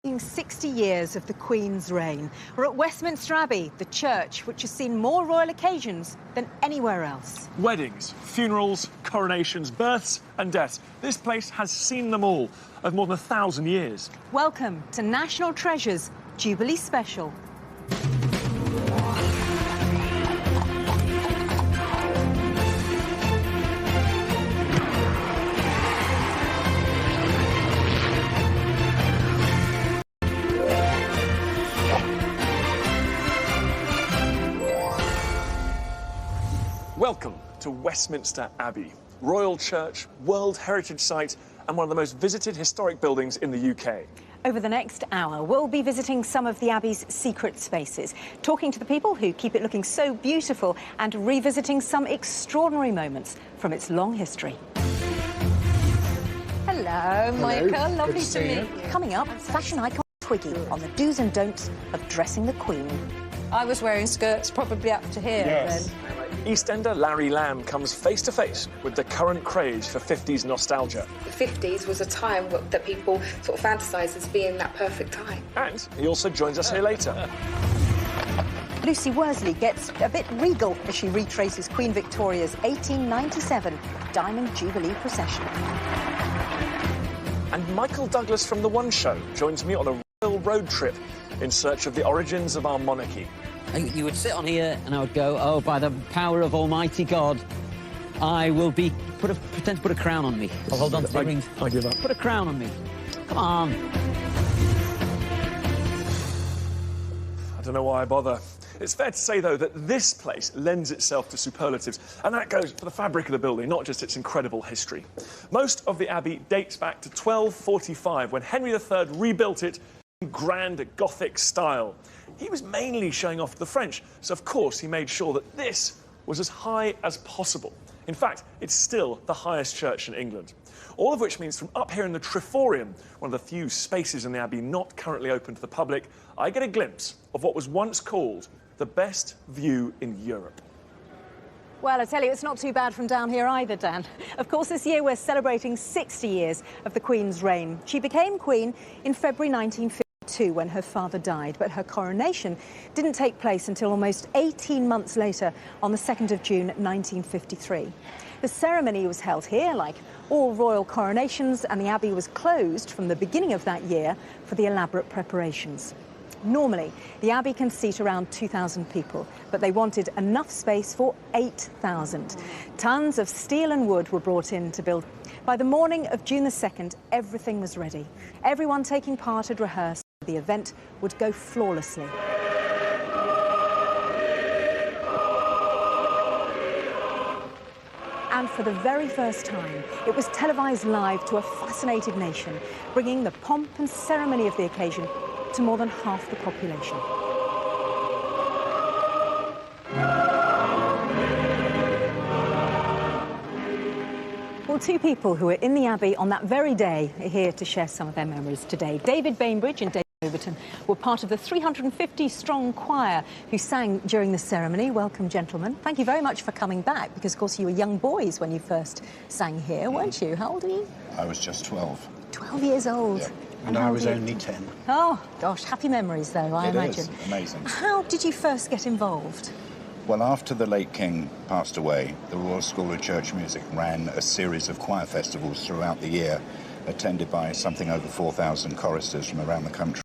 60 years of the Queen's reign. We're at Westminster Abbey, the church which has seen more royal occasions than anywhere else. Weddings, funerals, coronations, births and deaths. This place has seen them all of more than 1,000 years. Welcome to National Treasure's Jubilee Special. Welcome to Westminster Abbey, Royal Church, World Heritage Site and one of the most visited historic buildings in the UK. Over the next hour, we'll be visiting some of the Abbey's secret spaces, talking to the people who keep it looking so beautiful and revisiting some extraordinary moments from its long history. Hello, Michael. Lovely to meet you. Coming up, fashion icon Twiggy on the do's and don'ts of dressing the Queen. I was wearing skirts probably up to here then. EastEnder Larry Lamb comes face to face with the current craze for 50s nostalgia. The 50s was a time that people sort of fantasised as being that perfect time. And he also joins us here later. Lucy Worsley gets a bit regal as she retraces Queen Victoria's 1897 Diamond Jubilee procession. And Michael Douglas from The One Show joins me on a royal road trip in search of the origins of our monarchy. You would sit on here and I would go, oh, by the power of Almighty God, I will pretend to put a crown on me. I'll hold on to the rings. I give up. Put a crown on me. Come on. I don't know why I bother. It's fair to say, though, that this place lends itself to superlatives, and that goes for the fabric of the building, not just its incredible history. Most of the Abbey dates back to 1245, when Henry III rebuilt it in grand Gothic style. He was mainly showing off to the French, so of course he made sure that this was as high as possible. In fact, it's still the highest church in England. All of which means from up here in the Triforium, one of the few spaces in the Abbey not currently open to the public, I get a glimpse of what was once called the best view in Europe. Well, I tell you, it's not too bad from down here either, Dan. Of course, this year we're celebrating 60 years of the Queen's reign. She became Queen in February 1952 when her father died, but her coronation didn't take place until almost 18 months later on the 2nd of June 1953. The ceremony was held here, like all royal coronations, and the Abbey was closed from the beginning of that year for the elaborate preparations. Normally, the Abbey can seat around 2,000 people, but they wanted enough space for 8,000. Tons of steel and wood were brought in to build. By the morning of June the 2nd, everything was ready. Everyone taking part had rehearsed. The event would go flawlessly. And for the very first time, it was televised live to a fascinated nation, bringing the pomp and ceremony of the occasion to more than half the population. Well, two people who were in the Abbey on that very day are here to share some of their memories today. David Bainbridge and David Overton were part of the 350-strong choir who sang during the ceremony. Welcome, gentlemen. Thank you very much for coming back, because, of course, you were young boys when you first sang here, weren't you? How old are you? I was just 12. 12 years old. Yep. And I was only 10. Oh, gosh, happy memories, though, I imagine. It is amazing. How did you first get involved? Well, after the late King passed away, the Royal School of Church Music ran a series of choir festivals throughout the year, attended by something over 4,000 choristers from around the country.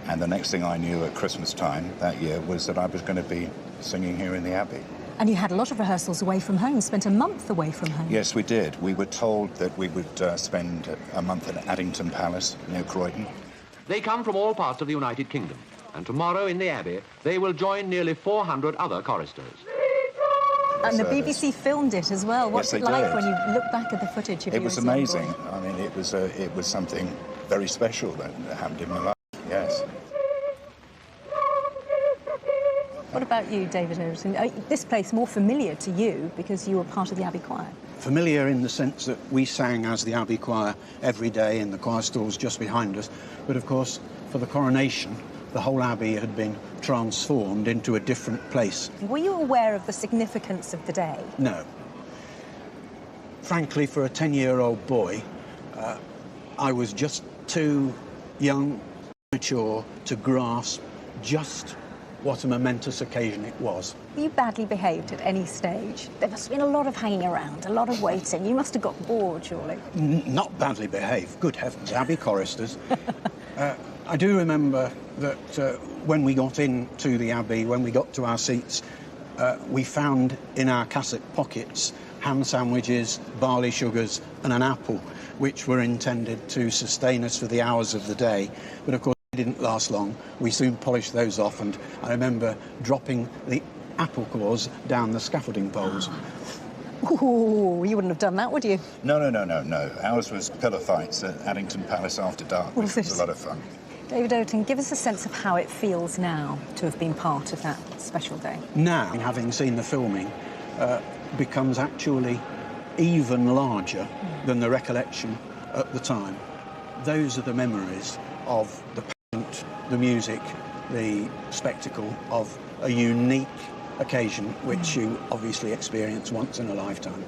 And the next thing I knew at Christmas time that year was that I was going to be singing here in the Abbey. And you had a lot of rehearsals away from home, spent a month away from home. Yes, we did. We were told that we would spend a month at Addington Palace near Croydon. They come from all parts of the United Kingdom, and tomorrow in the Abbey they will join nearly 400 other choristers. And the BBC filmed it as well. What's it like when you look back at the footage? It was amazing. I mean, it was something very special that happened in my life, yes. What about you, David Overton? This place more familiar to you because you were part of the Abbey Choir? Familiar in the sense that we sang as the Abbey Choir every day in the choir stalls just behind us. But, of course, for the coronation, the whole Abbey had been transformed into a different place. Were you aware of the significance of the day? No. Frankly, for a 10-year-old boy, I was just too young immature to grasp just what a momentous occasion it was. Were you badly behaved at any stage? There must have been a lot of hanging around, a lot of waiting. You must have got bored, surely. Not badly behaved, good heavens, Abbey choristers. I do remember that when we got into the Abbey, when we got to our seats, we found in our cassock pockets ham sandwiches, barley sugars and an apple, which were intended to sustain us for the hours of the day. But of course, they didn't last long. We soon polished those off, and I remember dropping the apple cores down the scaffolding poles. Ooh, you wouldn't have done that, would you? No. Ours was pillar fights at Addington Palace after dark, which was a lot of fun. David Overton, give us a sense of how it feels now to have been part of that special day. Now, having seen the filming, becomes actually even larger than the recollection at the time. Those are the memories of the pageant, the music, the spectacle of a unique occasion which you obviously experience once in a lifetime.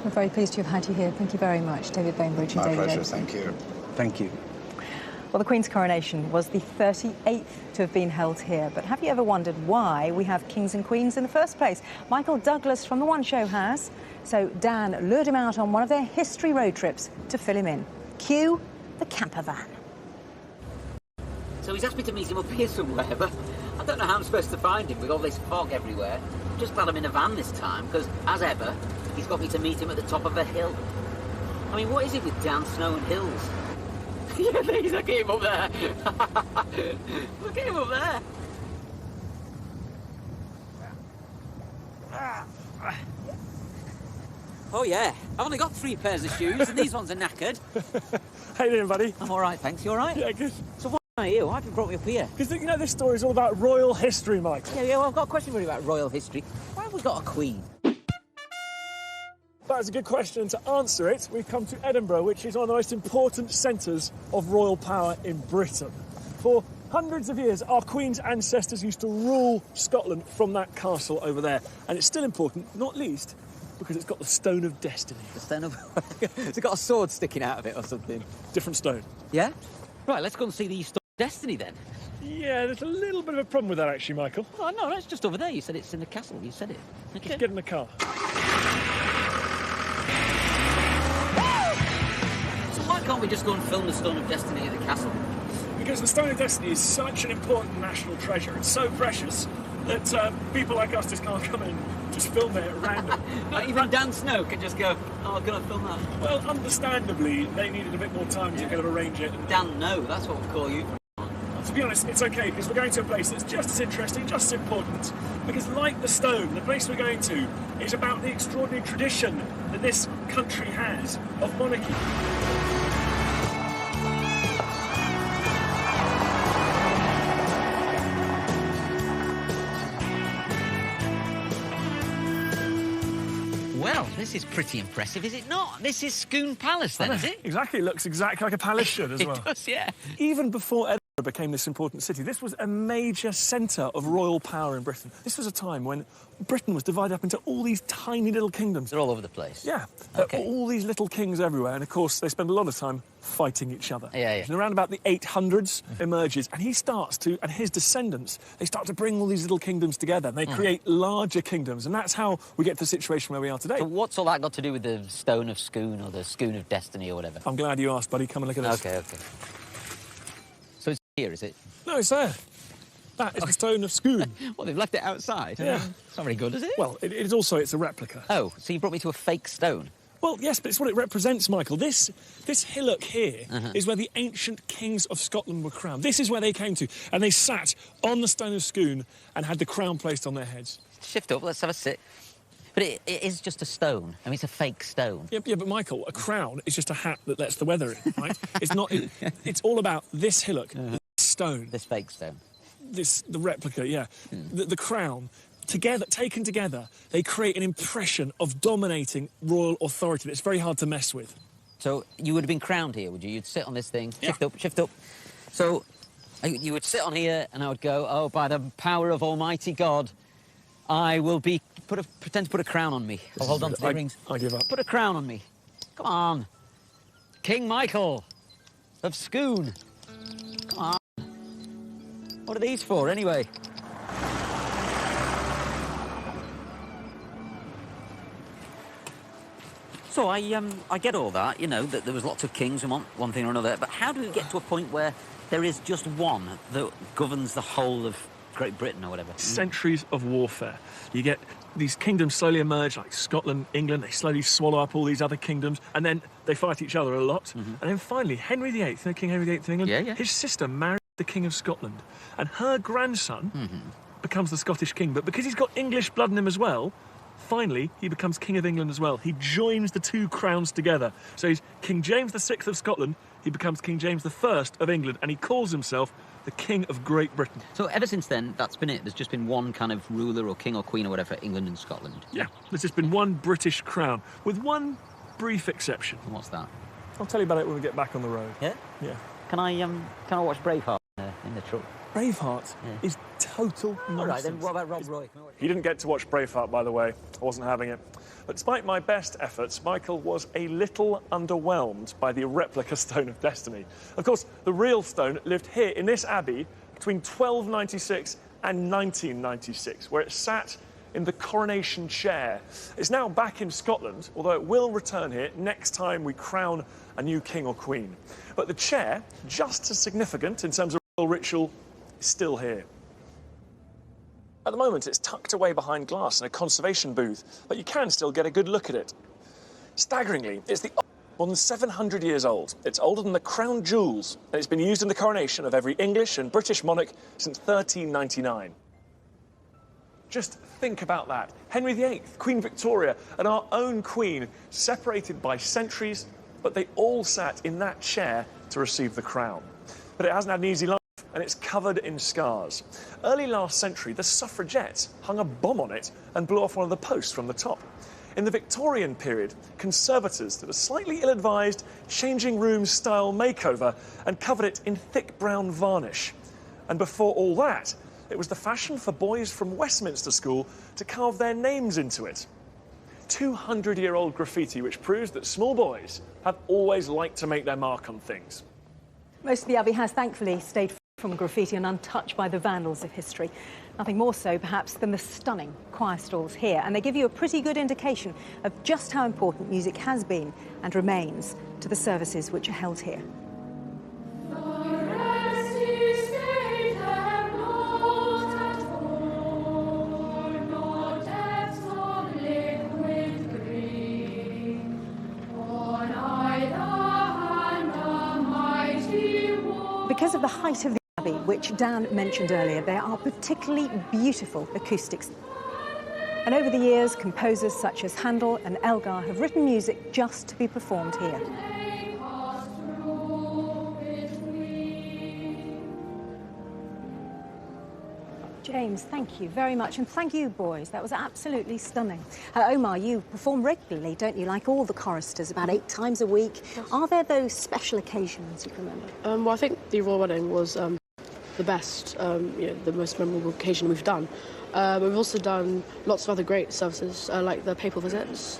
We're very pleased to have had you here. Thank you very much, David Bainbridge and My David pleasure, Overton. thank you. Thank you. Well, the Queen's coronation was the 38th to have been held here, but have you ever wondered why we have kings and queens in the first place? Michael Douglas from The One Show has. So Dan lured him out on one of their history road trips to fill him in. Cue the camper van. So he's asked me to meet him up here somewhere, but I don't know how I'm supposed to find him with all this fog everywhere. I'm just glad I'm in a van this time, because, as ever, he's got me to meet him at the top of a hill. I mean, what is it with down snow and hills? Yeah, please, look at him up there. Look at him up there. Oh, yeah. I've only got 3 pairs of shoes, and these ones are knackered. How you doing, buddy? I'm all right, thanks. You all right? Yeah, good. So why am I here? Why have you brought me up here? Because, you know, this story is all about royal history, Michael. Yeah, well, I've got a question for you about royal history. Why have we got a queen? That's a good question. To answer it, we've come to Edinburgh, which is one of the most important centres of royal power in Britain. For hundreds of years, our Queen's ancestors used to rule Scotland from that castle over there. And it's still important, not least, because it's got the Stone of Destiny. The stone of... Has it got a sword sticking out of it or something? Different stone. Yeah? Right, let's go and see the Stone of Destiny then. Yeah, there's a little bit of a problem with that, actually, Michael. Oh, no, it's just over there. You said it's in the castle. You said it. Okay. Just get in the car. So why can't we just go and film the Stone of Destiny at the castle? Because the Stone of Destiny is such an important national treasure. It's so precious that people like us just can't come in and just film it at random. Even Dan Snow can just go, oh, I'm going to film that. Well, understandably, they needed a bit more time to kind of arrange it. Dan No, that's what we call you. To be honest, it's okay, because we're going to a place that's just as interesting, just as important. Because like the stone, the place we're going to is about the extraordinary tradition that this country has of monarchy. Well, this is pretty impressive, is it not? This is Scone Palace, then, is it? Exactly, it looks exactly like a palace should as well. It does, yeah. Even before Edinburgh became this important city, this was a major centre of royal power in Britain. This was a time when Britain was divided up into all these tiny little kingdoms. They're all over the place. Yeah, Okay. all these little kings everywhere, and of course they spend a lot of time fighting each other. Yeah. And around about the 800s emerges, and and his descendants, they start to bring all these little kingdoms together, and they create larger kingdoms, and that's how we get to the situation where we are today. So what's all that got to do with the Stone of Scone or the Scone of Destiny or whatever? I'm glad you asked, buddy. Come and look at this. Okay. So it's here, is it? No, it's there. That is the Stone of Scone. Well, they've left it outside. Yeah. It's not very good, is it? Well, it's a replica. Oh, so you brought me to a fake stone? Well, yes, but it's what it represents, Michael. This hillock here is where the ancient kings of Scotland were crowned. This is where they came to, and they sat on the Stone of Scone and had the crown placed on their heads. Shift up, let's have a sit. But it is just a stone. I mean, it's a fake stone. Yeah, but Michael, a crown is just a hat that lets the weather in, right? It's not. It's all about this hillock, this stone, This fake stone. the replica. Yeah, the crown. Taken together, they create an impression of dominating royal authority that's very hard to mess with. So you would have been crowned here, would you? You'd sit on this thing, Yeah. shift up. So you would sit on here, and I would go, oh, by the power of Almighty God, I will pretend to put a crown on me. I'll hold on to the rings. I give up. Put a crown on me. Come on. King Michael of Scone. Come on. What are these for, anyway? So I get all that, you know, that there was lots of kings and one thing or another, but how do we get to a point where there is just one that governs the whole of Great Britain or whatever? Centuries of warfare. You get these kingdoms slowly emerge, like Scotland, England, they slowly swallow up all these other kingdoms, and then they fight each other a lot. And then finally, Henry VIII, you know, King Henry VIII of England, his sister married the King of Scotland, and her grandson becomes the Scottish king, but because he's got English blood in him as well, finally, he becomes King of England as well. He joins the two crowns together. So he's King James VI of Scotland, he becomes King James I of England, and he calls himself the King of Great Britain. So ever since then, that's been it? There's just been one kind of ruler or king or queen or whatever for England and Scotland? Yeah, there's just been one British crown, with one brief exception. And what's that? I'll tell you about it when we get back on the road. Yeah? Yeah. Can I watch Braveheart in the truck? Braveheart is total nonsense. All right, then what about Rob Roy? He didn't get to watch Braveheart, by the way. I wasn't having it. But despite my best efforts, Michael was a little underwhelmed by the replica Stone of Destiny. Of course, the real stone lived here in this abbey between 1296 and 1996, where it sat in the coronation chair. It's now back in Scotland, although it will return here next time we crown a new king or queen. But the chair, just as significant in terms of royal ritual, is still here. At the moment, it's tucked away behind glass in a conservation booth, but you can still get a good look at it. Staggeringly, it's more than 700 years old. It's older than the crown jewels, and it's been used in the coronation of every English and British monarch since 1399. Just think about that. Henry VIII, Queen Victoria, and our own Queen, separated by centuries, but they all sat in that chair to receive the crown. But it hasn't had an easy life, and it's covered in scars. Early last century, the suffragettes hung a bomb on it and blew off one of the posts from the top. In the Victorian period, conservators did a slightly ill-advised changing room style makeover and covered it in thick brown varnish. And before all that, it was the fashion for boys from Westminster School to carve their names into it. 200-year-old graffiti which proves that small boys have always liked to make their mark on things. Most of the Abbey has thankfully stayed from graffiti and untouched by the vandals of history. Nothing more so, perhaps, than the stunning choir stalls here. And they give you a pretty good indication of just how important music has been and remains to the services which are held here. Because of the height of the Abbey, which Dan mentioned earlier, there are particularly beautiful acoustics. And over the years, composers such as Handel and Elgar have written music just to be performed here. James, thank you very much, and thank you, boys. That was absolutely stunning. Omar, you perform regularly, don't you, like all the choristers, about 8 times a week. Yes. Are there those special occasions you can remember? Well, I think the Royal Wedding was the best, the most memorable occasion we've done. We've also done lots of other great services, like the papal visits.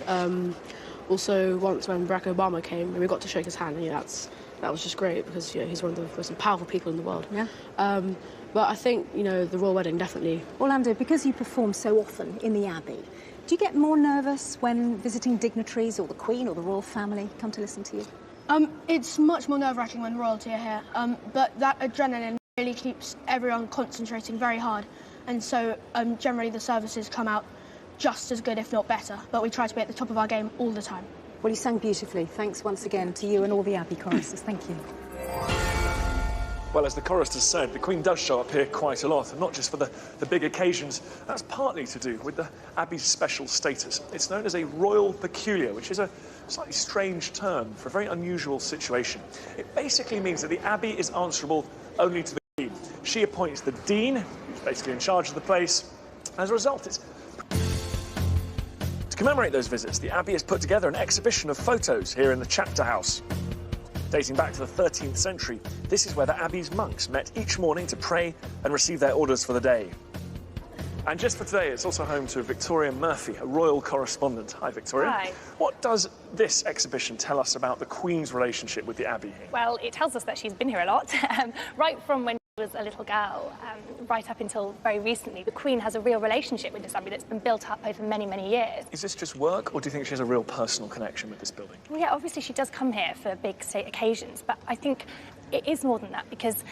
Also, once when Barack Obama came, and we got to shake his hand, that was just great because he's one of the most powerful people in the world. Yeah. But I think, the Royal Wedding, definitely. Orlando, because you perform so often in the Abbey, do you get more nervous when visiting dignitaries or the Queen or the royal family come to listen to you? It's much more nerve-wracking when royalty are here, but that adrenaline really keeps everyone concentrating very hard, and so generally the services come out just as good, if not better, but we try to be at the top of our game all the time. Well, you sang beautifully. Thanks once again to you and all the Abbey choristers. Thank you. Well, as the choristers said, the Queen does show up here quite a lot, and not just for the big occasions. That's partly to do with the Abbey's special status. It's known as a royal peculiar, which is a slightly strange term for a very unusual situation. It basically means that the Abbey is answerable only to the Queen. She appoints the Dean, who's basically in charge of the place. As a result, to commemorate those visits, the Abbey has put together an exhibition of photos here in the Chapter House. Dating back to the 13th century, this is where the Abbey's monks met each morning to pray and receive their orders for the day. And just for today, it's also home to Victoria Murphy, a royal correspondent. Hi, Victoria. Hi. What does this exhibition tell us about the Queen's relationship with the Abbey here? Well, it tells us that she's been here a lot, right from when was a little girl, right up until very recently, the Queen has a real relationship with this abbey that's been built up over many, many years. Is this just work, or do you think she has a real personal connection with this building? Well, yeah, obviously she does come here for big state occasions, but I think it is more than that, because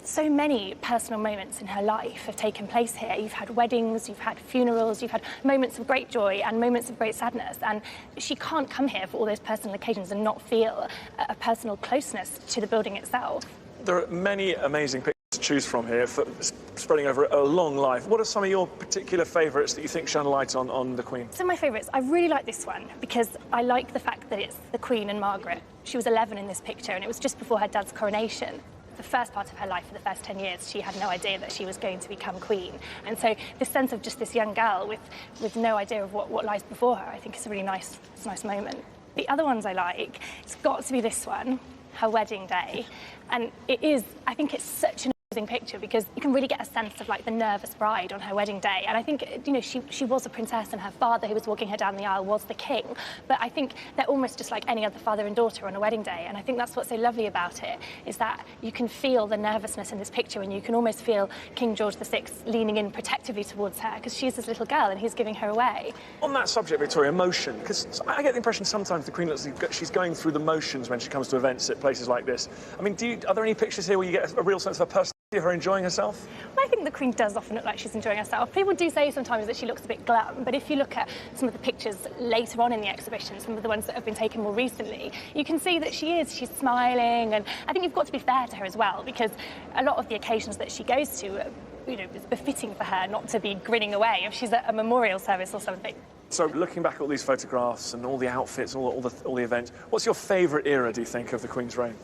so many personal moments in her life have taken place here. You've had weddings, you've had funerals, you've had moments of great joy and moments of great sadness, and she can't come here for all those personal occasions and not feel a personal closeness to the building itself. There are many amazing pictures to choose from here, spreading over a long life. What are some of your particular favourites that you think shine a light on the Queen? So my favourites, I really like this one because I like the fact that it's the Queen and Margaret. She was 11 in this picture, and it was just before her dad's coronation. The first part of her life, for the first 10 years, she had no idea that she was going to become Queen. And so this sense of just this young girl with no idea of what lies before her, I think is a really nice moment. The other ones I like, it's got to be this one, her wedding day. And it is, I think it's such an amazing picture because you can really get a sense of like the nervous bride on her wedding day. And I think, you know, she was a princess and her father who was walking her down the aisle was the king. But I think they're almost just like any other father and daughter on a wedding day. And I think that's what's so lovely about it, is that you can feel the nervousness in this picture, and you can almost feel King George VI leaning in protectively towards her because she's this little girl and he's giving her away. On that subject, Victoria, emotion, because I get the impression sometimes the Queen looks like she's going through the motions when she comes to events at places like this. I mean, are there any pictures here where you get a real sense of her personality, of her enjoying herself? Well, I think the Queen does often look like she's enjoying herself. People do say sometimes that she looks a bit glum, but if you look at some of the pictures later on in the exhibition, some of the ones that have been taken more recently, you can see that she's smiling, and I think you've got to be fair to her as well, because a lot of the occasions that she goes to, you know, it's befitting for her not to be grinning away if she's at a memorial service or something. So, looking back at all these photographs and all the outfits, all the events, what's your favourite era, do you think, of the Queen's reign?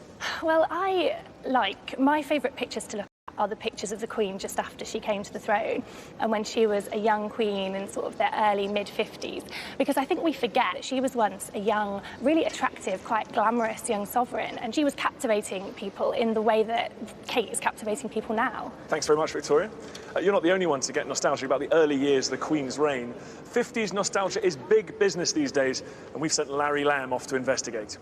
Well, my favourite pictures to look at are the pictures of the Queen just after she came to the throne and when she was a young queen in sort of their early mid-50s, because I think we forget she was once a young, really attractive, quite glamorous young sovereign, and she was captivating people in the way that Kate is captivating people now. Thanks very much, Victoria. You're not the only one to get nostalgic about the early years of the Queen's reign. 50s nostalgia is big business these days, and we've sent Larry Lamb off to investigate.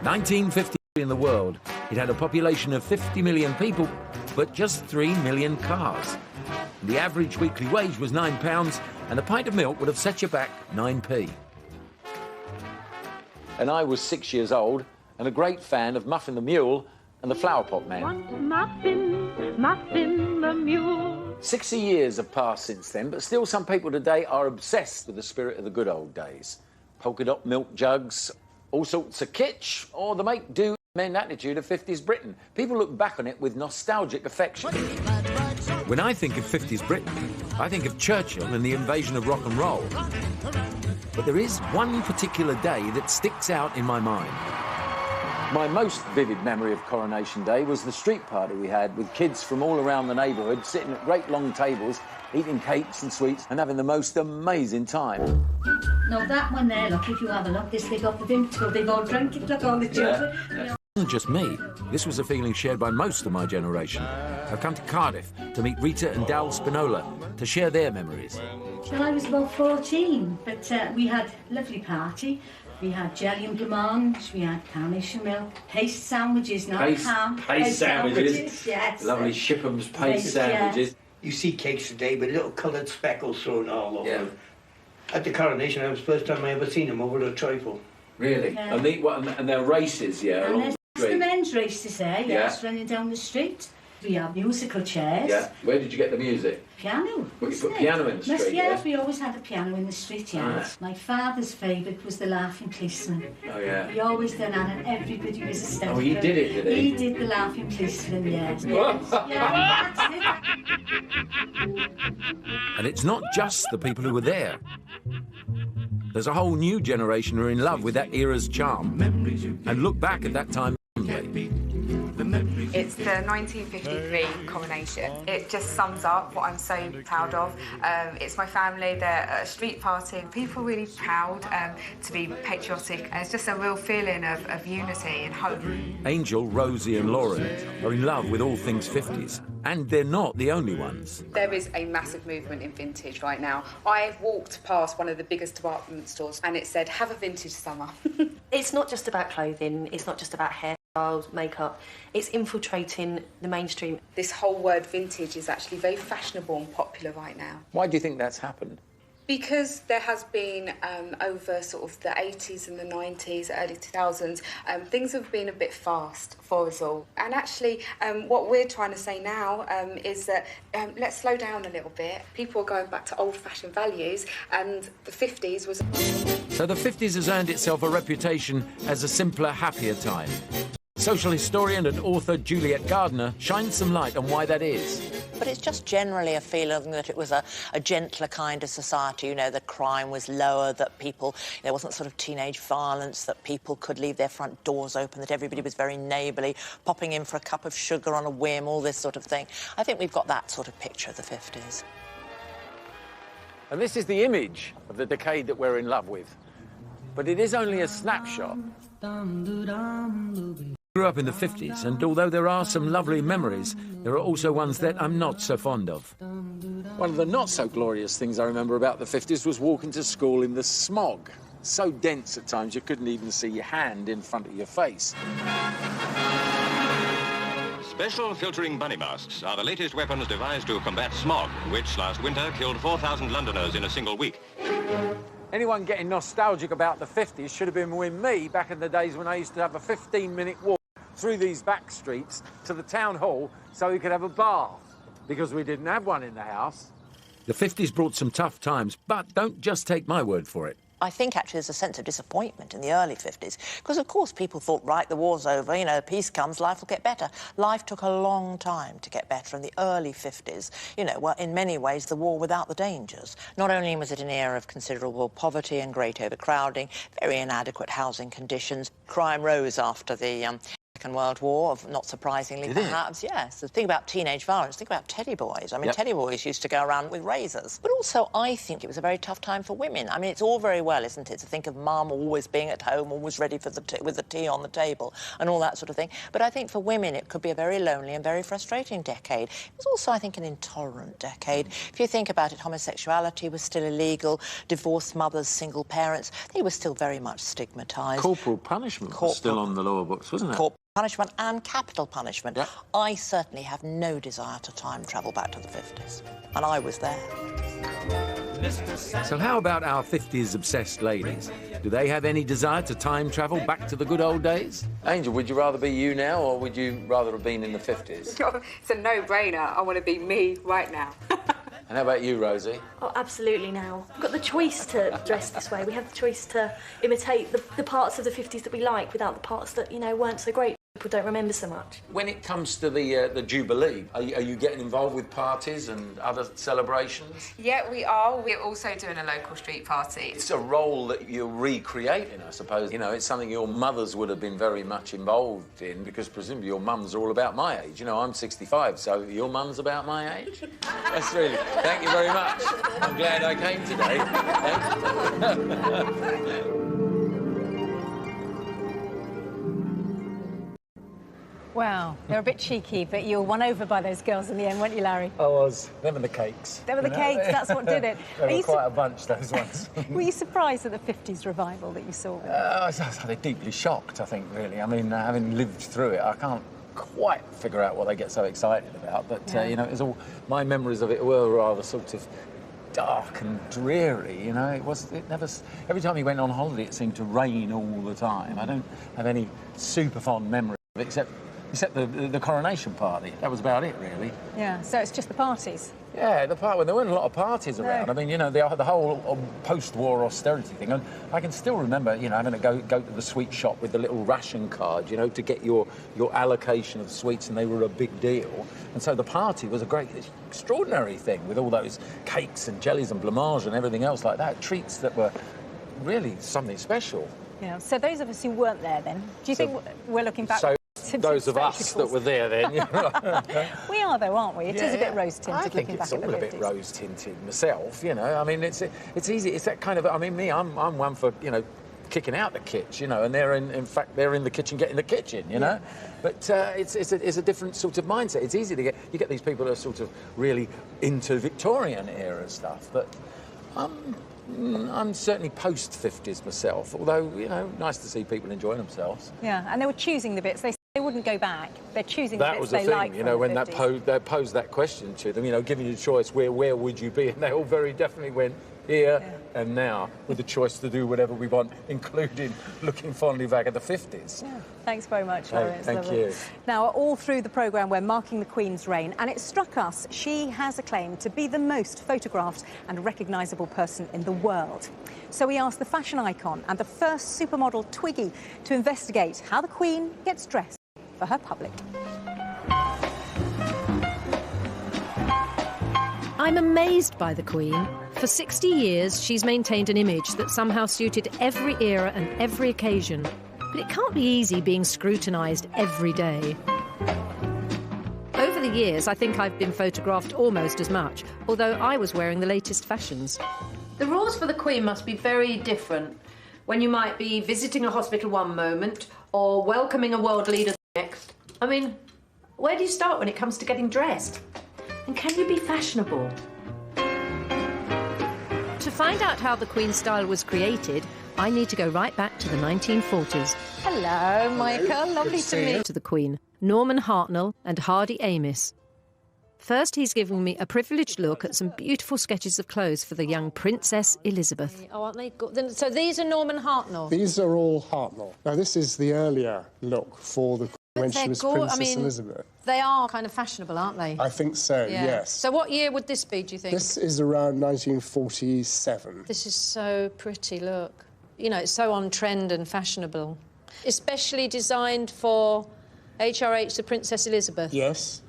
1950 in the world, it had a population of 50 million people, but just 3 million cars. The average weekly wage was £9, and a pint of milk would have set you back 9p. And I was 6 years old and a great fan of Muffin the Mule and the Flower Pot Man. Muffin the Mule. 60 years have passed since then, but still some people today are obsessed with the spirit of the good old days. Polka dot milk jugs, all sorts of kitsch, or the make-do men attitude of 50s Britain. People look back on it with nostalgic affection. When I think of 50s Britain, I think of Churchill and the invasion of rock and roll. But there is one particular day that sticks out in my mind. My most vivid memory of Coronation Day was the street party we had with kids from all around the neighbourhood sitting at great long tables, eating cakes and sweets and having the most amazing time. No, that one there, look, if you have a look, this big up the vintage, they go drink it, look, all the children. It wasn't just me. This was a feeling shared by most of my generation. I've come to Cardiff to meet Rita and Dal Spinola to share their memories. Well, I was about 14, but we had a lovely party. We had jelly and blancmange, we had carnation milk, paste sandwiches, not ham. Paste sandwiches, yes. Lovely Shipham's paste sandwiches. Yeah. You see cakes today with little coloured speckles thrown all over them. At the coronation, that was the first time I ever seen them over a trifle. Really? Yeah. And they're races, yeah, and along there's the street. the men's races there, yes, running down the street. We have musical chairs. Yeah. Where did you get the music? Piano. Well, you put piano in the street, Yes, we always had a piano in the street, yes. Ah. My father's favourite was the Laughing Policeman. Oh, yeah. He always done that, and everybody was a step. Oh, he did it, did he? He did the Laughing Policeman, yes. Yeah, that's it. And it's not just the people who were there. There's a whole new generation who are in love with that era's charm and look back at that time fondly. It's the 1953 coronation. It just sums up what I'm so proud of. It's my family, they're at a street party. People are really proud to be patriotic, and it's just a real feeling of unity and hope. Angel, Rosie and Lauren are in love with all things 50s, and they're not the only ones. There is a massive movement in vintage right now. I walked past one of the biggest department stores and it said, have a vintage summer. It's not just about clothing, it's not just about hair. styles, makeup. It's infiltrating the mainstream. This whole word vintage is actually very fashionable and popular right now. Why do you think that's happened? Because there has been, over sort of the 80s and the 90s, early 2000s, things have been a bit fast for us all. And actually, what we're trying to say now is that let's slow down a little bit. People are going back to old-fashioned values, and the 50s was... So the 50s has earned itself a reputation as a simpler, happier time. Social historian and author Juliet Gardner shines some light on why that is. But it's just generally a feeling that it was a gentler kind of society, you know, that crime was lower, that people, there wasn't sort of teenage violence, that people could leave their front doors open, that everybody was very neighbourly, popping in for a cup of sugar on a whim, all this sort of thing. I think we've got that sort of picture of the 50s. And this is the image of the decade that we're in love with. But it is only a snapshot. Grew up in the 50s, and although there are some lovely memories, there are also ones that I'm not so fond of. One of the not-so-glorious things I remember about the 50s was walking to school in the smog. So dense at times you couldn't even see your hand in front of your face. Special filtering bunny masks are the latest weapons devised to combat smog, which last winter killed 4,000 Londoners in a single week. Anyone getting nostalgic about the 50s should have been with me back in the days when I used to have a 15-minute walk through these back streets to the town hall so we could have a bath, because we didn't have one in the house. The 50s brought some tough times, but don't just take my word for it. I think actually there's a sense of disappointment in the early 50s because, of course, people thought, right, the war's over, you know, peace comes, life will get better. Life took a long time to get better, and the early 50s, you know, were in many ways the war without the dangers. Not only was it an era of considerable poverty and great overcrowding, very inadequate housing conditions, crime rose after the Second World War, not surprisingly, perhaps. Yes. The thing about teenage violence, think about teddy boys. I mean, teddy boys used to go around with razors. But also, I think it was a very tough time for women. I mean, it's all very well, isn't it, to think of mum always being at home, always ready for with the tea on the table and all that sort of thing. But I think for women, it could be a very lonely and very frustrating decade. It was also, I think, an intolerant decade. If you think about it, homosexuality was still illegal, divorced mothers, single parents, they were still very much stigmatised. Corporal punishment was still on the law books, wasn't it? Punishment and capital punishment. Yep. I certainly have no desire to time travel back to the 50s. And I was there. So how about our 50s-obsessed ladies? Do they have any desire to time travel back to the good old days? Angel, would you rather be you now, or would you rather have been in the 50s? It's a no-brainer. I want to be me right now. And how about you, Rosie? Oh, absolutely now. We've got the choice to dress this way. We have the choice to imitate the parts of the 50s that we like without the parts that, you know, weren't so great. People don't remember so much. When it comes to the Jubilee, are you getting involved with parties and other celebrations? Yeah, we are. We're also doing a local street party. It's a role that you're recreating, I suppose. You know, it's something your mothers would have been very much involved in, because presumably your mums are all about my age. You know, I'm 65, so your mum's about my age? That's really... Thank you very much. I'm glad I came today. Wow, they're a bit cheeky, but you were won over by those girls in the end, weren't you, Larry? I was. Them and the cakes. They were the cakes, that's what did it. They were quite a bunch, those ones. Were you surprised at the 50s revival that you saw? I was deeply shocked, I think, really. I mean, having lived through it, I can't quite figure out what they get so excited about, but, you know, it was all... My memories of it were rather sort of dark and dreary, you know. It never... Every time you went on holiday, it seemed to rain all the time. I don't have any super fond memory of it, except the coronation party. That was about it, really. Yeah, so it's just the parties. Yeah, the part when there weren't a lot of parties around. I mean, you know, the whole post-war austerity thing. And I can still remember, you know, having to go to the sweet shop with the little ration card, you know, to get your allocation of sweets, and they were a big deal. And so the party was a great, extraordinary thing with all those cakes and jellies and blancmange and everything else like that. Treats that were really something special. Yeah. So those of us who weren't there then, do you think we're looking back... Those of us that were there then. We are, though, aren't we? It is a bit rose-tinted looking back at the 50s. I think it's all a bit rose-tinted myself, you know. I mean, it's easy. It's that kind of... I mean, I'm one for, you know, kicking out the kitchen, you know, and they're in fact, they're in the kitchen getting the kitchen, you know. But it's a different sort of mindset. It's easy to get... You get these people that are sort of really into Victorian era stuff, but... I'm certainly post-50s myself, although, you know, nice to see people enjoying themselves. Yeah, and they were choosing the bits. They wouldn't go back. They're choosing that the was bits the they thing, like you from know, the when 50s. they posed that question to them, you know, giving you a choice, where would you be? And they all very definitely went here and now, with the choice to do whatever we want, including looking fondly back at the 50s. Yeah. Thanks very much, Laurie. It's Thank lovely. you. Now, all through the programme, we're marking the Queen's reign, and it struck us she has a claim to be the most photographed and recognisable person in the world. So we asked the fashion icon and the first supermodel Twiggy to investigate how the Queen gets dressed for her public. I'm amazed by the Queen. For 60 years, she's maintained an image that somehow suited every era and every occasion. But it can't be easy being scrutinised every day. Over the years, I think I've been photographed almost as much, although I was wearing the latest fashions. The rules for the Queen must be very different when you might be visiting a hospital one moment or welcoming a world leader the next. I mean, where do you start when it comes to getting dressed? And can you be fashionable? To find out how the Queen's style was created, I need to go right back to the 1940s. Hello, Michael. Lovely to meet you. To the Queen, Norman Hartnell and Hardy Amis. First, he's giving me a privileged look at some beautiful sketches of clothes for the young Princess Elizabeth. Oh, aren't they good? So these are Norman Hartnell? These are all Hartnell. Now, this is the earlier look for the Queen when she was Princess Elizabeth. They are kind of fashionable, aren't they? I think so, Yeah. yes. So what year would this be, do you think? This is around 1947. This is so pretty, look. You know, it's so on trend and fashionable. Especially designed for HRH, the Princess Elizabeth. Yes.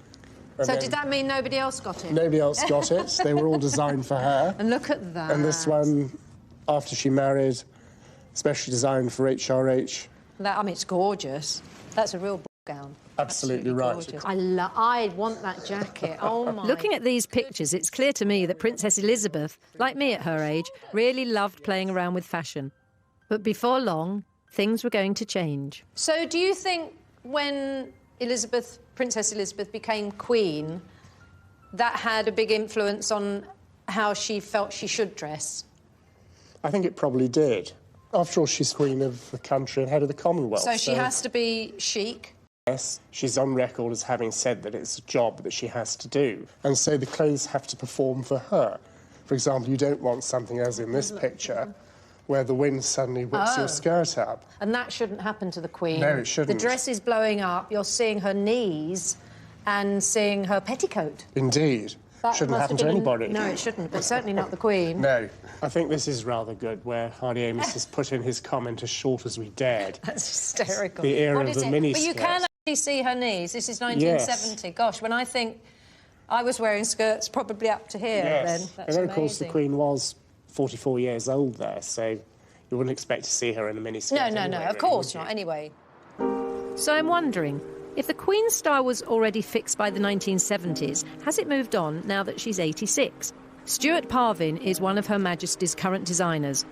And So then did that mean nobody else got it? nobody else got it. They were all designed for her. And look at that. And this one, after she married, specially designed for HRH. That, I mean, it's gorgeous. That's a real gown. Absolutely right. Gorgeous. I want that jacket. Oh, my. Looking at these pictures, it's clear to me that Princess Elizabeth, like me at her age, really loved playing around with fashion. But before long, things were going to change. So do you think when Princess Elizabeth became Queen, that had a big influence on how she felt she should dress? I think it probably did. After all, she's Queen of the country and head of the Commonwealth. So she has to be chic? Yes, she's on record as having said that it's a job that she has to do. And so the clothes have to perform for her. For example, you don't want something as in this picture, where the wind suddenly whips your skirt up. And that shouldn't happen to the Queen. No, it shouldn't. The dress is blowing up, you're seeing her knees and seeing her petticoat. Indeed. That Shouldn't must happen have to been- anybody. No, it shouldn't, but certainly not the Queen. No. I think this is rather good, where Hardy Amis has put in his comment, as short as we dared. That's hysterical. The era What of is the it? mini But you skirt. can actually see her knees. This is 1970. Gosh, when I think I was wearing skirts probably up to here Yes. then. That's And then, of course, the amazing. Queen was 44 years old there, so you wouldn't expect to see her in a miniskirt. No, anyway, of really, course would you? not, anyway. So I'm wondering, if the Queen's style was already fixed by the 1970s, has it moved on now that she's 86? Stuart Parvin is one of Her Majesty's current designers.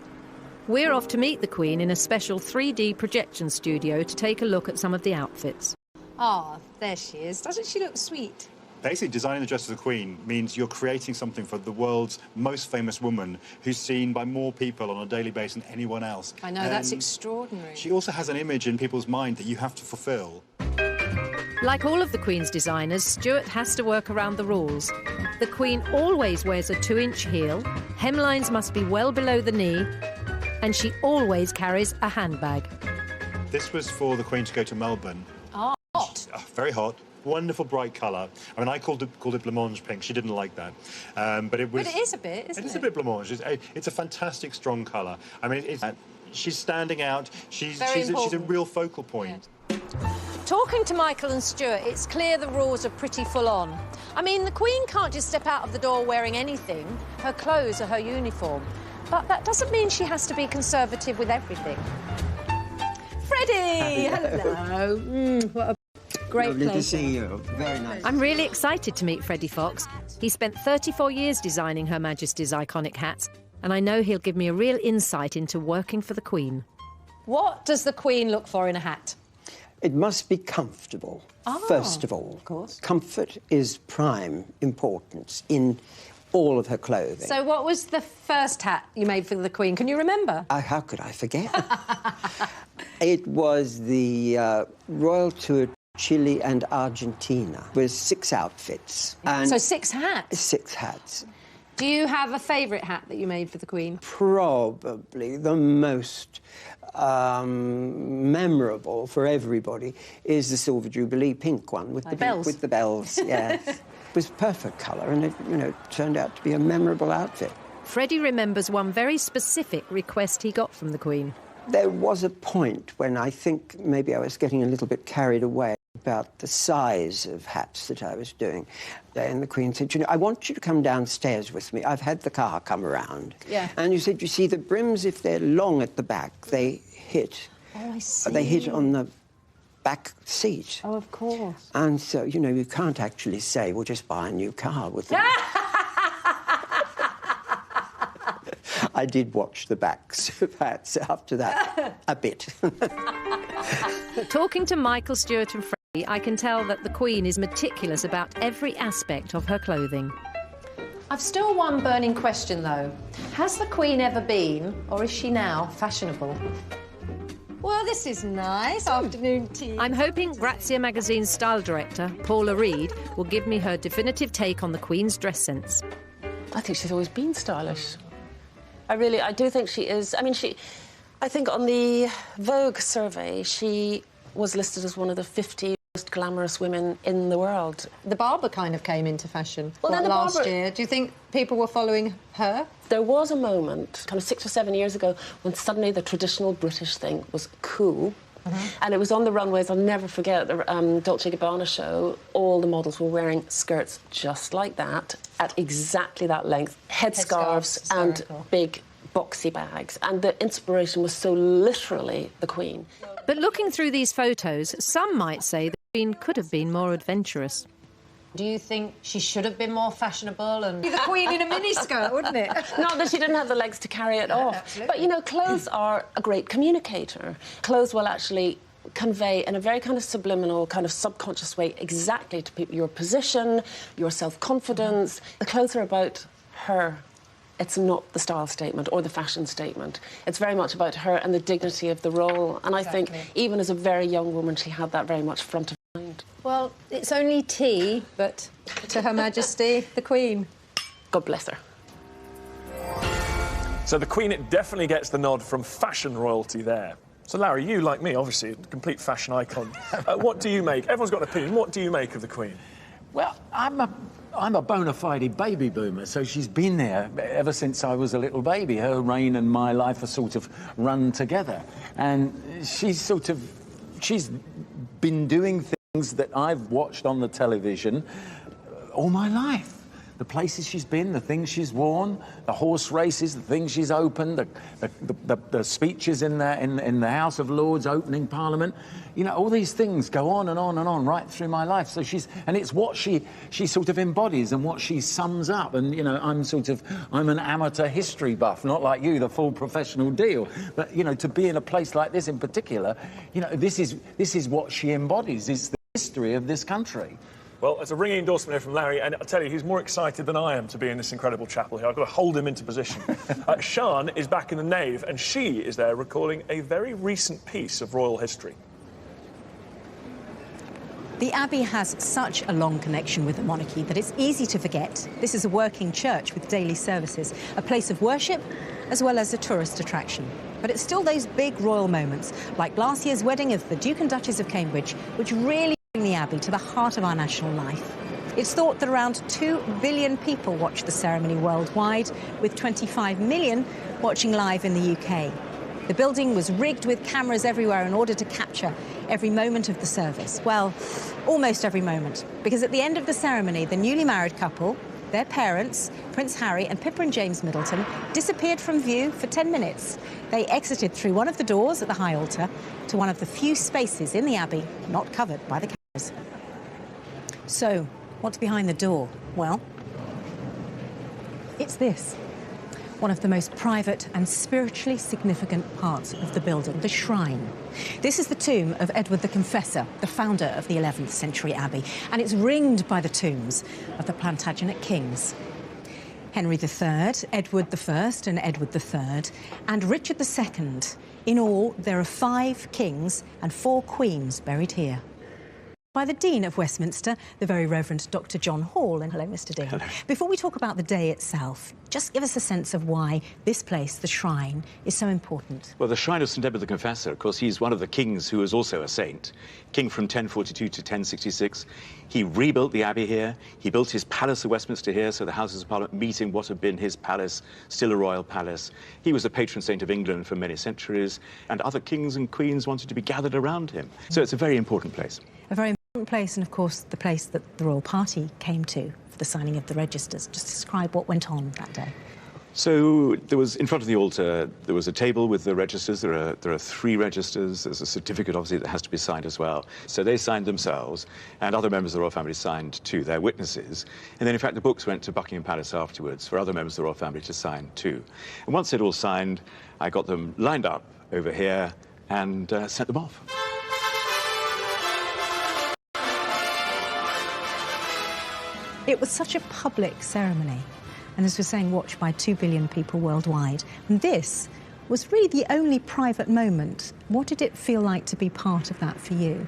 We're off to meet the Queen in a special 3D projection studio to take a look at some of the outfits. Ah, there she is. Doesn't she look sweet? Basically, designing the dress of the Queen means you're creating something for the world's most famous woman who's seen by more people on a daily basis than anyone else. I know, that's extraordinary. She also has an image in people's mind that you have to fulfil. Like all of the Queen's designers, Stuart has to work around the rules. The Queen always wears a 2-inch heel, hemlines must be well below the knee, and she always carries a handbag. This was for the Queen to go to Melbourne. Oh, hot. Very hot. Wonderful bright colour. I mean, I called it blancmange pink. She didn't like that, but it was. But it is a bit, isn't it? It is a bit blancmange. It's a fantastic, strong colour. I mean, she's standing out. She's a real focal point. Yeah. Talking to Michael and Stuart, it's clear the rules are pretty full on. I mean, the Queen can't just step out of the door wearing anything. Her clothes are her uniform. But that doesn't mean she has to be conservative with everything. Freddie! Hello. What a great Lovely pleasure. to see you. Very nice. I'm really excited to meet Freddie Fox. He spent 34 years designing Her Majesty's iconic hats, and I know he'll give me a real insight into working for the Queen. What does the Queen look for in a hat? It must be comfortable, first of all. Of course. Comfort is prime importance in all of her clothing. So what was the first hat you made for the Queen? Can you remember? How could I forget? It was the Royal Tour Chile and Argentina with 6 outfits. And So 6 hats? 6 hats. Do you have a favourite hat that you made for the Queen? Probably the most memorable for everybody is the Silver Jubilee pink one with the bells. With the bells, yes. It was perfect colour, and it, you know, turned out to be a memorable outfit. Freddie remembers one very specific request he got from the Queen. There was a point when I think maybe I was getting a little bit carried away about the size of hats that I was doing. And the Queen said, you know, I want you to come downstairs with me. I've had the car come around. Yeah. And you said, you see, the brims, if they're long at the back, they hit. Oh, I see. They hit on the back seat. Oh, of course. And so, you know, you can't actually say, well, just buy a new car with them. I did watch the backs of hats after that, a bit. Talking to Michael, Stuart and Freddie, I can tell that the Queen is meticulous about every aspect of her clothing. I've still one burning question, though. Has the Queen ever been, or is she now, fashionable? Well, this is nice. Afternoon tea. I'm hoping Grazia magazine's style director, Paula Reed, will give me her definitive take on the Queen's dress sense. I think she's always been stylish. I do think she is. I mean, I think on the Vogue survey, she was listed as one of the 50 most glamorous women in the world. The Barber kind of came into fashion then the last Barber... year. Do you think people were following her? There was a moment, kind of 6 or 7 years ago, when suddenly the traditional British thing was cool. And it was on the runways. I'll never forget the Dolce & Gabbana show. All the models were wearing skirts just like that, at exactly that length, headscarves and big boxy bags. And the inspiration was so literally the Queen. But looking through these photos, some might say the Queen could have been more adventurous. Do you think she should have been more fashionable and... The Queen in a miniskirt, wouldn't it? Not that she didn't have the legs to carry it off. Absolutely. But, you know, clothes are a great communicator. Clothes will actually convey in a very kind of subliminal, kind of subconscious way exactly to people your position, your self-confidence. The clothes are about her. It's not the style statement or the fashion statement. It's very much about her and the dignity of the role. And I think even as a very young woman, she had that very much front of mind. Well, it's only tea, but to Her Majesty, the Queen. God bless her. So the Queen definitely gets the nod from fashion royalty there. So, Larry, you, like me, obviously, a complete fashion icon. What do you make? Everyone's got an opinion. What do you make of the Queen? Well, I'm a bona fide baby boomer, so she's been there ever since I was a little baby. Her reign and my life are sort of run together. And she's been doing things that I've watched on the television all my life. The places she's been, the things she's worn, the horse races, the things she's opened, the speeches in the House of Lords opening Parliament. You know, all these things go on and on and on right through my life. So and it's what she sort of embodies and what she sums up. And, you know, I'm an amateur history buff, not like you, the full professional deal. But, you know, to be in a place like this in particular, you know, this is what she embodies. It's the history of this country. Well, it's a ringing endorsement here from Larry, and I'll tell you, he's more excited than I am to be in this incredible chapel here. I've got to hold him into position. Sian is back in the nave, and she is there recalling a very recent piece of royal history. The Abbey has such a long connection with the monarchy that it's easy to forget this is a working church with daily services, a place of worship as well as a tourist attraction. But it's still those big royal moments, like last year's wedding of the Duke and Duchess of Cambridge, which really bring the Abbey to the heart of our national life. It's thought that around 2 billion people watch the ceremony worldwide, with 25 million watching live in the UK. The building was rigged with cameras everywhere in order to capture every moment of the service. Well, almost every moment, because at the end of the ceremony, the newly married couple, their parents, Prince Harry and Pippa and James Middleton, disappeared from view for 10 minutes. They exited through one of the doors at the high altar to one of the few spaces in the Abbey not covered by the cameras. So, what's behind the door? Well, it's this. One of the most private and spiritually significant parts of the building, the shrine. This is the tomb of Edward the Confessor, the founder of the 11th century Abbey, and it's ringed by the tombs of the Plantagenet kings. Henry III, Edward I and Edward III, and Richard II. In all, there are 5 kings and 4 queens buried here. by the Dean of Westminster, the Very Reverend Dr. John Hall. And hello, Mr. Dean. Hello. Before we talk about the day itself, just give us a sense of why this place, the shrine, is so important. Well, the shrine of St Edward the Confessor, of course, he's one of the kings who was also a saint. King from 1042 to 1066. He rebuilt the abbey here. He built his palace of Westminster here, so the Houses of Parliament meeting what had been his palace, still a royal palace. He was the patron saint of England for many centuries, and other kings and queens wanted to be gathered around him. So it's a very important place. A very important place, and of course the place that the royal party came to for the signing of the registers. Just describe what went on that day. So there was, in front of the altar, there was a table with the registers. There are 3 registers. There's a certificate, obviously, that has to be signed as well. So they signed themselves, and other members of the royal family signed too, their witnesses. And then, in fact, the books went to Buckingham Palace afterwards for other members of the royal family to sign too. And once they'd all signed, I got them lined up over here and sent them off. It was such a public ceremony, and as we're saying, watched by 2 billion people worldwide. And this was really the only private moment. What did it feel like to be part of that for you?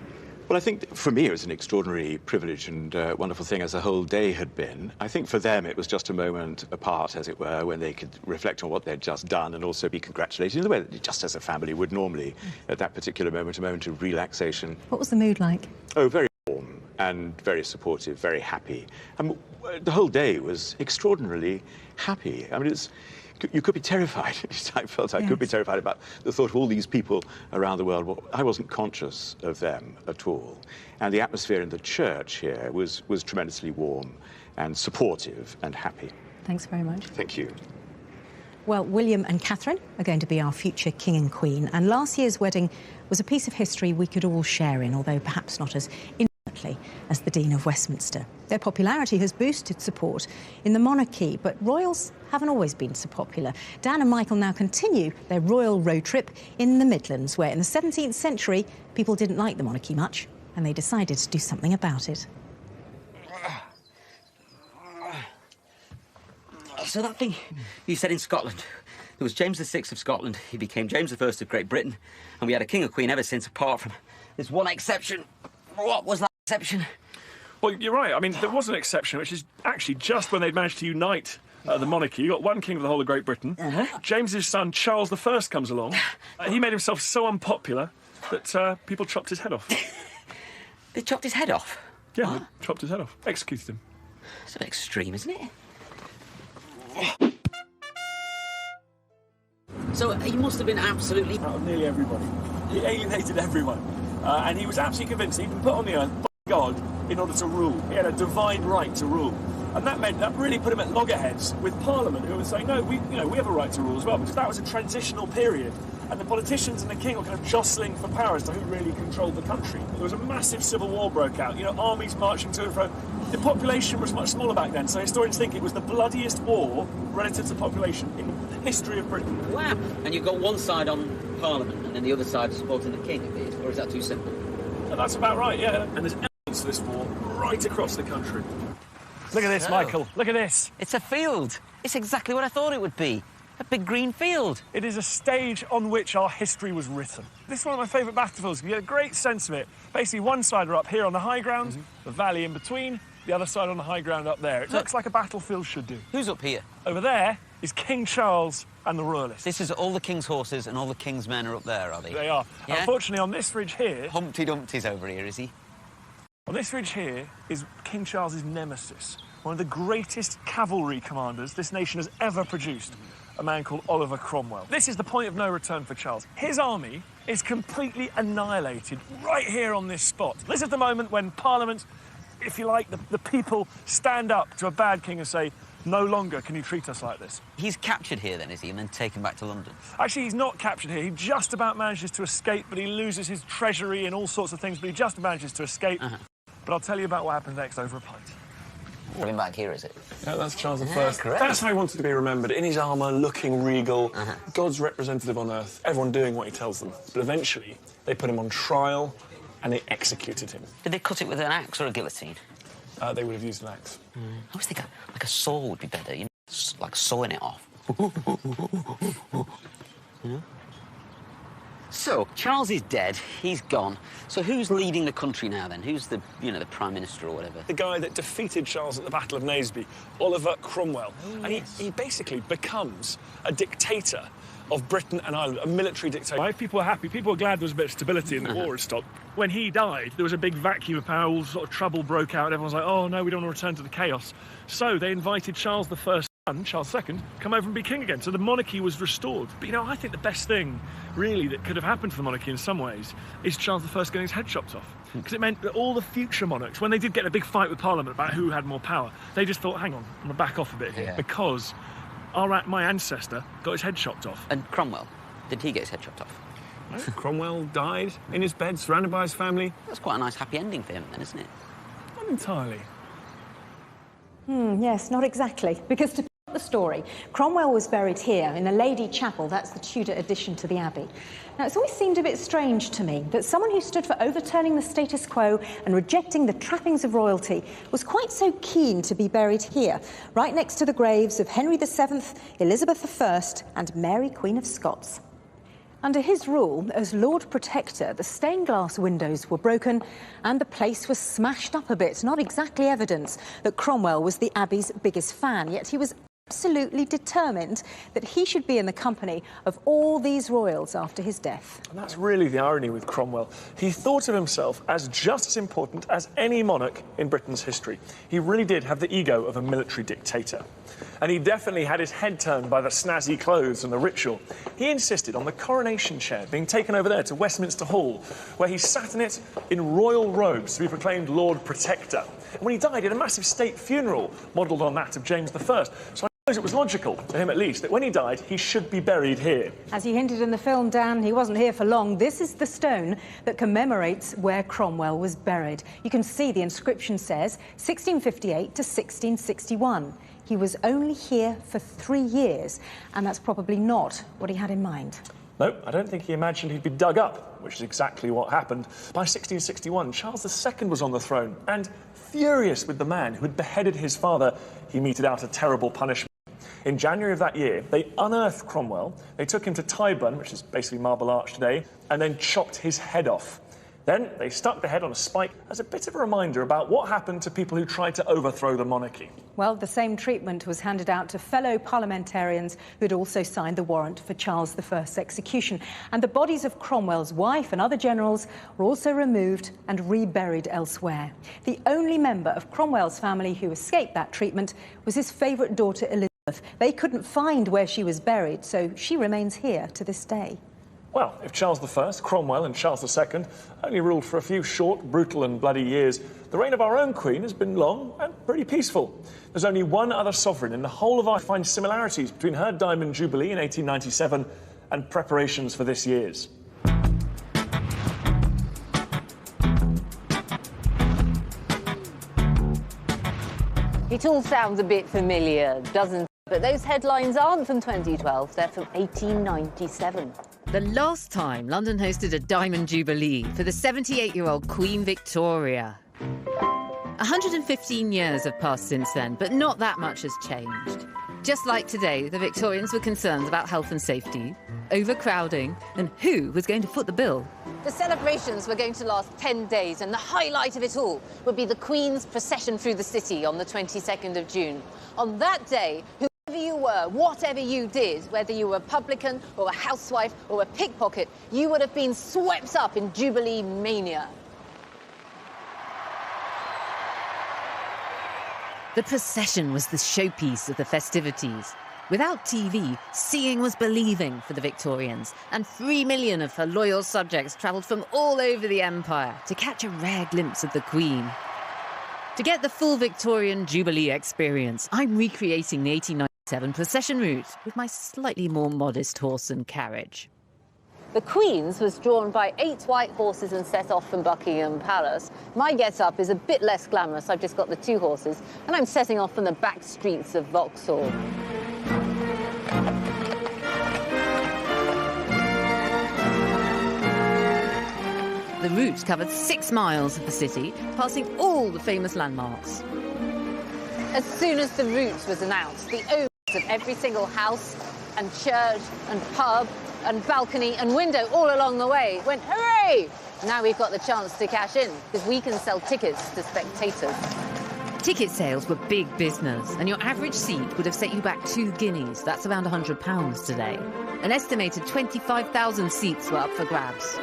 Well, I think for me it was an extraordinary privilege and wonderful thing, as the whole day had been. I think for them it was just a moment apart, as it were, when they could reflect on what they'd just done and also be congratulated in the way that just as a family would normally at that particular moment, a moment of relaxation. What was the mood like? Oh, very warm and very supportive, very happy. And the whole day was extraordinarily happy. I mean, you could be terrified. I felt I could be terrified about the thought of all these people around the world. Well, I wasn't conscious of them at all. And the atmosphere in the church here was tremendously warm and supportive and happy. Thanks very much. Thank you. Well, William and Catherine are going to be our future king and queen. And last year's wedding was a piece of history we could all share in, although perhaps not as intimately as the Dean of Westminster. Their popularity has boosted support in the monarchy, but royals haven't always been so popular. Dan and Michael now continue their royal road trip in the Midlands, where in the 17th century, people didn't like the monarchy much, and they decided to do something about it. So that thing you said in Scotland, there was James VI of Scotland, he became James I of Great Britain, and we had a king or queen ever since, apart from this one exception. What was that exception? Well, you're right. I mean, there was an exception, which is actually just when they'd managed to unite the monarchy. You got one king of the whole of Great Britain. James's son, Charles I, comes along. He made himself so unpopular that people chopped his head off. They chopped his head off? Yeah, they chopped his head off. Executed him. It's a bit extreme, isn't it? So he must have been absolutely... Out of nearly everybody. He alienated everyone. And he was absolutely convinced he'd been put on the earth by God in order to rule. He had a divine right to rule. And that really put him at loggerheads with Parliament, who were saying, no, we have a right to rule as well, because that was a transitional period. And the politicians and the king were kind of jostling for power as to who really controlled the country. There was a massive civil war broke out, armies marching to and fro. The population was much smaller back then, so historians think it was the bloodiest war relative to population in the history of Britain. Wow! And you've got one side on Parliament and then the other side supporting the king, or is that too simple? No, that's about right, yeah. And there's evidence of this war right across the country. Look at this, Michael. Look at this. It's a field. It's exactly what I thought it would be. A big green field. It is a stage on which our history was written. This is one of my favourite battlefields. You get a great sense of it. Basically, one side are up here on the high ground, the valley in between, the other side on the high ground up there. It looks like a battlefield should do. Who's up here? Over there is King Charles and the royalists. This is all the king's horses and all the king's men are up there, are they? They are. Yeah? Unfortunately, on this ridge here... Humpty Dumpty's over here, is he? On this ridge here is King Charles's nemesis, one of the greatest cavalry commanders this nation has ever produced, a man called Oliver Cromwell. This is the point of no return for Charles. His army is completely annihilated right here on this spot. This is the moment when Parliament, if you like, the people stand up to a bad king and say, no longer can you treat us like this. He's captured here then, is he, and then taken back to London? Actually, he's not captured here. He just about manages to escape, but he loses his treasury and all sorts of things, but he just manages to escape. But I'll tell you about what happens next over a pint. Coming back here, is it? Yeah, that's Charles I. Correct. That's how he wanted to be remembered, in his armour, looking regal, God's representative on earth, everyone doing what he tells them. But eventually, they put him on trial and they executed him. Did they cut it with an axe or a guillotine? They would have used an axe. I was thinking, like a saw would be better, like sawing it off. So, Charles is dead, he's gone. So who's leading the country now, then? Who's the, the Prime Minister or whatever? The guy that defeated Charles at the Battle of Naseby, Oliver Cromwell. And he basically becomes a dictator of Britain and Ireland, a military dictator. Right? People were happy, people were glad there was a bit of stability and the war had stopped. When he died, there was a big vacuum of power, all sort of trouble broke out, and everyone was like, oh no, we don't want to return to the chaos. So they invited Charles I's son, Charles II, come over and be king again. So the monarchy was restored. But I think the best thing, really, that could have happened to the monarchy in some ways is Charles I getting his head chopped off. Because it meant that all the future monarchs, when they did get a big fight with Parliament about who had more power, they just thought, hang on, I'm going to back off a bit here, because my ancestor got his head chopped off. And Cromwell, did he get his head chopped off? No, Cromwell died in his bed, surrounded by his family. That's quite a nice happy ending for him then, isn't it? Not entirely. Yes, not exactly. Because to the story, Cromwell was buried here in the Lady Chapel. That's the Tudor addition to the Abbey. Now, it's always seemed a bit strange to me that someone who stood for overturning the status quo and rejecting the trappings of royalty was quite so keen to be buried here, right next to the graves of Henry VII, Elizabeth I and Mary, Queen of Scots. Under his rule, as Lord Protector, the stained glass windows were broken and the place was smashed up a bit. Not exactly evidence that Cromwell was the Abbey's biggest fan, yet he was absolutely determined that he should be in the company of all these royals after his death. And that's really the irony with Cromwell. He thought of himself as just as important as any monarch in Britain's history. He really did have the ego of a military dictator. And he definitely had his head turned by the snazzy clothes and the ritual. He insisted on the coronation chair being taken over there to Westminster Hall, where he sat in it in royal robes to be proclaimed Lord Protector. And when he died, he had a massive state funeral modelled on that of James I. So I suppose it was logical, to him at least, that when he died, he should be buried here. As you hinted in the film, Dan, he wasn't here for long. This is the stone that commemorates where Cromwell was buried. You can see the inscription says 1658 to 1661. He was only here for 3 years, and that's probably not what he had in mind. No, I don't think he imagined he'd be dug up, which is exactly what happened. By 1661, Charles II was on the throne, and furious with the man who had beheaded his father, he meted out a terrible punishment. In January of that year, they unearthed Cromwell, they took him to Tyburn, which is basically Marble Arch today, and then chopped his head off. Then they stuck the head on a spike as a bit of a reminder about what happened to people who tried to overthrow the monarchy. Well, the same treatment was handed out to fellow parliamentarians who'd also signed the warrant for Charles I's execution. And the bodies of Cromwell's wife and other generals were also removed and reburied elsewhere. The only member of Cromwell's family who escaped that treatment was his favourite daughter, Elizabeth. They couldn't find where she was buried, so she remains here to this day. Well, if Charles I, Cromwell and Charles II only ruled for a few short, brutal and bloody years, the reign of our own Queen has been long and pretty peaceful. There's only one other sovereign in the whole of our find similarities between her Diamond Jubilee in 1897 and preparations for this year's. It all sounds a bit familiar, doesn't it? But those headlines aren't from 2012, they're from 1897. The last time London hosted a Diamond Jubilee for the 78-year-old Queen Victoria. 115 years have passed since then, but not that much has changed. Just like today, the Victorians were concerned about health and safety, overcrowding, and who was going to foot the bill. The celebrations were going to last 10 days, and the highlight of it all would be the Queen's procession through the city on the 22nd of June. On that day, whoever you were, whatever you did, whether you were a publican or a housewife or a pickpocket, you would have been swept up in Jubilee mania. The procession was the showpiece of the festivities. Without TV, seeing was believing for the Victorians, and 3 million of her loyal subjects travelled from all over the empire to catch a rare glimpse of the Queen. To get the full Victorian Jubilee experience, I'm recreating the 1897 procession route with my slightly more modest horse and carriage. The Queen's was drawn by 8 white horses and set off from Buckingham Palace. My get-up is a bit less glamorous. I've just got the 2 horses, and I'm setting off from the back streets of Vauxhall. The route covered 6 miles of the city, passing all the famous landmarks. As soon as the route was announced, the owners of every single house and church and pub and balcony and window all along the way. Went, hooray! Now we've got the chance to cash in, because we can sell tickets to spectators. Ticket sales were big business, and your average seat would have set you back 2 guineas. That's around £100 today. An estimated 25,000 seats were up for grabs.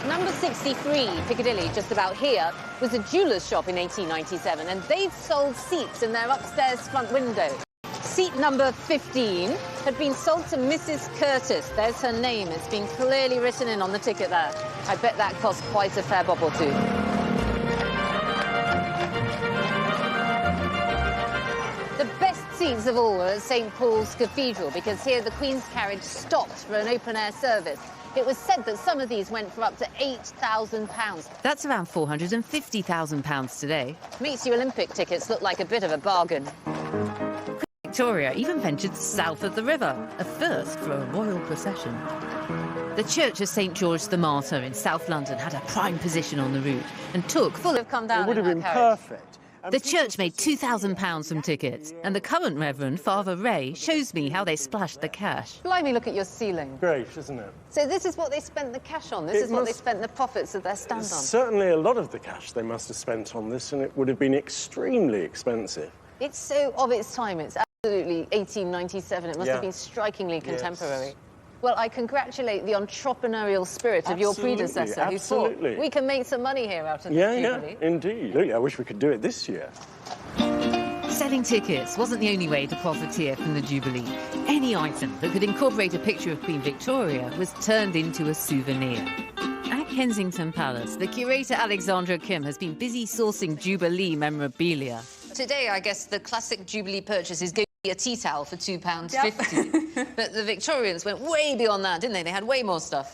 Number 63, Piccadilly, just about here, was a jeweller's shop in 1897, and they'd sold seats in their upstairs front window. Seat number 15 had been sold to Mrs. Curtis. There's her name. It's been clearly written in on the ticket there. I bet that cost quite a fair bob or two. The best seats of all were at St. Paul's Cathedral, because here the Queen's carriage stopped for an open-air service. It was said that some of these went for up to £8,000. That's around £450,000 today. Makes your Olympic tickets look like a bit of a bargain. Victoria even ventured south of the river, a first for a royal procession. The church of St. George the Martyr in South London had a prime position on the route and took full of... It would have been perfect. The church made £2,000 from tickets, and the current Reverend, Father Ray, shows me how they splashed the cash. Blimey, look at your ceiling. Great, isn't it? So this is what they spent the cash on? This is what they spent the profits of their stand on? Certainly a lot of the cash they must have spent on this, and it would have been extremely expensive. It's so of its time. It's absolutely 1897. It must have been strikingly contemporary. Yes. Well, I congratulate the entrepreneurial spirit of your predecessor who thought we can make some money here out of this Jubilee. Yeah, indeed. Really, I wish we could do it this year. Selling tickets wasn't the only way to profiteer from the Jubilee. Any item that could incorporate a picture of Queen Victoria was turned into a souvenir. At Kensington Palace, the curator Alexandra Kim has been busy sourcing Jubilee memorabilia. Today, I guess the classic Jubilee purchase is going to be a tea towel for £2.50. But the Victorians went way beyond that, didn't they? They had way more stuff.